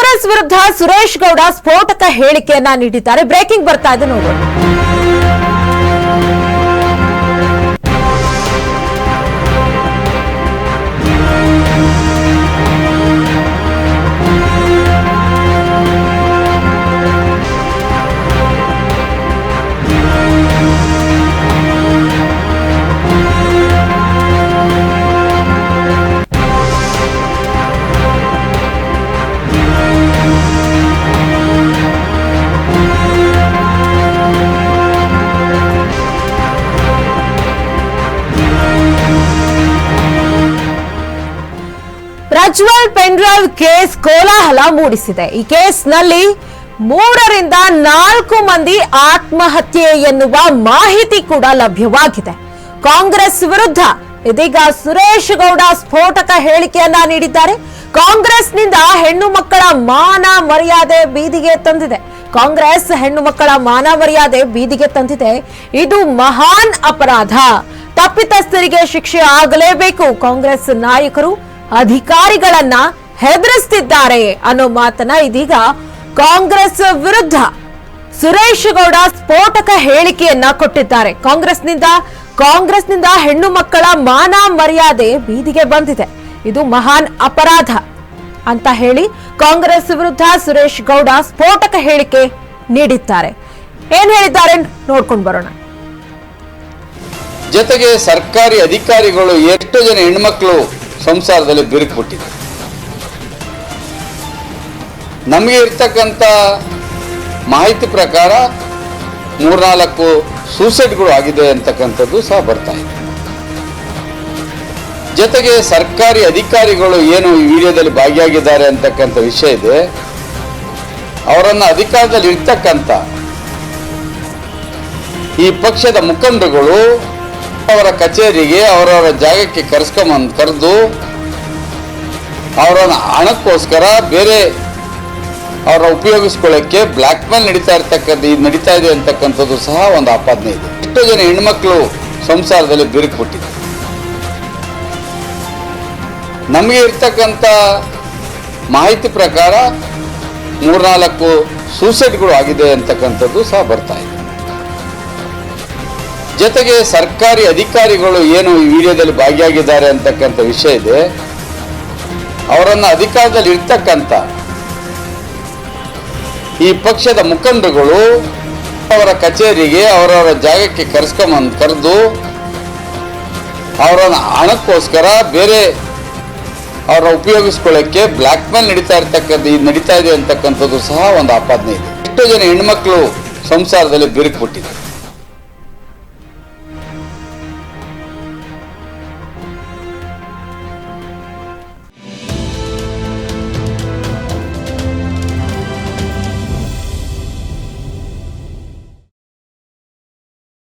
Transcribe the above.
ಕಾಂಗ್ರೆಸ್ ವಿರುದ್ಧ ಸುರೇಶ್ ಗೌಡ ಸ್ಫೋಟಕ ಹೇಳಿಕೆಯನ್ನ ನೀಡಿದ್ದಾರೆ. ಬ್ರೇಕಿಂಗ್ ಬರ್ತಾ ಇದೆ ನೋಡೋಣ. ಪ್ರಜ್ವಲ್ ಪೆನ್ಡ್ರೈವ್ ಕೇಸ್ ಕೋಲಾಹಲ ಮೂಡಿಸಿದೆ. ಈ ಕೇಸ್ನಲ್ಲಿ 3ರಿಂದ 4 ಮಂದಿ ಆತ್ಮಹತ್ಯೆ ಎನ್ನುವ ಮಾಹಿತಿ ಕೂಡ ಲಭ್ಯವಾಗಿದೆ. ಕಾಂಗ್ರೆಸ್ ವಿರುದ್ಧ ಇದೀಗ ಸುರೇಶ್ ಗೌಡ ಸ್ಫೋಟಕ ಹೇಳಿಕೆಯನ್ನ ನೀಡಿದ್ದಾರೆ. ಕಾಂಗ್ರೆಸ್ನಿಂದ ಹೆಣ್ಣು ಮಕ್ಕಳ ಮಾನ ಮರ್ಯಾದೆ ಬೀದಿಗೆ ತಂದಿದೆ. ಕಾಂಗ್ರೆಸ್ ಹೆಣ್ಣು ಮಕ್ಕಳ ಮಾನ ಮರ್ಯಾದೆ ಬೀದಿಗೆ ತಂದಿದೆ. ಇದು ಮಹಾನ್ ಅಪರಾಧ. ತಪ್ಪಿತಸ್ಥರಿಗೆ ಶಿಕ್ಷೆ ಆಗಲೇಬೇಕು. ಕಾಂಗ್ರೆಸ್ ನಾಯಕರು ಅಧಿಕಾರಿಗಳನ್ನ ಹೆದರಿಸುತ್ತಿದ್ದಾರೆ ಅನ್ನೋ ಮಾತನ್ನ ಇದೀಗ ಕಾಂಗ್ರೆಸ್ ವಿರುದ್ಧ ಸುರೇಶ್ ಗೌಡ ಸ್ಫೋಟಕ ಹೇಳಿಕೆಯನ್ನ ಕೊಟ್ಟಿದ್ದಾರೆ. ಕಾಂಗ್ರೆಸ್ನಿಂದ ಹೆಣ್ಣು ಮಕ್ಕಳ ಮಾನ ಮರ್ಯಾದೆ ಬೀದಿಗೆ ಬಂದಿದೆ. ಇದು ಮಹಾನ್ ಅಪರಾಧ ಅಂತ ಹೇಳಿ ಕಾಂಗ್ರೆಸ್ ವಿರುದ್ಧ ಸುರೇಶ್ ಗೌಡ ಸ್ಫೋಟಕ ಹೇಳಿಕೆ ನೀಡಿದ್ದಾರೆ. ಏನ್ ಹೇಳಿದ್ದಾರೆ ನೋಡ್ಕೊಂಡು ಬರೋಣ. ಜೊತೆಗೆ ಸರ್ಕಾರಿ ಅಧಿಕಾರಿಗಳು ಎಷ್ಟು ಜನ ಹೆಣ್ಮಕ್ಳು ಸಂಸಾರದಲ್ಲಿ ಬಿರುಕುಬಿಟ್ಟಿದೆ. ನಮಗೆ ಇರ್ತಕ್ಕಂಥ ಮಾಹಿತಿ ಪ್ರಕಾರ 3-4 ಸೂಸೈಡ್ಗಳು ಆಗಿದೆ ಅಂತಕ್ಕಂಥದ್ದು ಸಹ ಬರ್ತಾ ಇದೆ. ಜೊತೆಗೆ ಸರ್ಕಾರಿ ಅಧಿಕಾರಿಗಳು ಏನು ಈ ವಿಡಿಯೋದಲ್ಲಿ ಭಾಗಿಯಾಗಿದ್ದಾರೆ ಅಂತಕ್ಕಂಥ ವಿಷಯ ಇದೆ. ಅವರನ್ನು ಅಧಿಕಾರದಲ್ಲಿ ಇರ್ತಕ್ಕಂಥ ಈ ಪಕ್ಷದ ಮುಖಂಡರುಗಳು ಅವರ ಕಚೇರಿಗೆ ಅವರವರ ಜಾಗಕ್ಕೆ ಕರೆದು ಅವರ ಹಣಕ್ಕೋಸ್ಕರ ಬೇರೆ ಅವರ ಉಪಯೋಗಿಸ್ಕೊಳ್ಳೋಕ್ಕೆ ಬ್ಲ್ಯಾಕ್ ಮೇಲ್ ನಡೀತಾ ಇದೆ ಅಂತಕ್ಕಂಥದ್ದು ಸಹ ಒಂದು ಆಪಾದನೆ ಇದೆ. ಎಷ್ಟು ಜನ ಹೆಣ್ಮಕ್ಳು ಸಂಸಾರದಲ್ಲಿ ಬಿರುಕುಬಿಟ್ಟಿದೆ. ನಮಗೆ ಇರ್ತಕ್ಕಂಥ ಮಾಹಿತಿ ಪ್ರಕಾರ 3-4 ಸೂಸೈಡ್ಗಳು ಆಗಿದೆ ಅಂತಕ್ಕಂಥದ್ದು ಸಹ ಬರ್ತಾ ಇದೆ. ಜೊತೆಗೆ ಸರ್ಕಾರಿ ಅಧಿಕಾರಿಗಳು ಏನು ಈ ವಿಡಿಯೋದಲ್ಲಿ ಭಾಗಿಯಾಗಿದ್ದಾರೆ ಅಂತಕ್ಕಂಥ ವಿಷಯ ಇದೆ. ಅವರನ್ನು ಅಧಿಕಾರದಲ್ಲಿ ಇರ್ತಕ್ಕಂಥ ಈ ಪಕ್ಷದ ಮುಖಂಡರುಗಳು ಅವರ ಕಚೇರಿಗೆ ಅವರವರ ಜಾಗಕ್ಕೆ ಕರೆದು ಅವರ ಹಣಕ್ಕೋಸ್ಕರ ಬೇರೆ ಅವರ ಉಪಯೋಗಿಸ್ಕೊಳ್ಳೋಕ್ಕೆ ಬ್ಲ್ಯಾಕ್ ಮೇಲ್ ನಡೀತಾ ಇದೆ ಅಂತಕ್ಕಂಥದ್ದು ಸಹ ಒಂದು ಆಪಾದನೆ ಇದೆ. ಎಷ್ಟು ಜನ ಹೆಣ್ಮಕ್ಳು ಸಂಸಾರದಲ್ಲಿ ಬಿರುಕುಬಿಟ್ಟಿದೆ.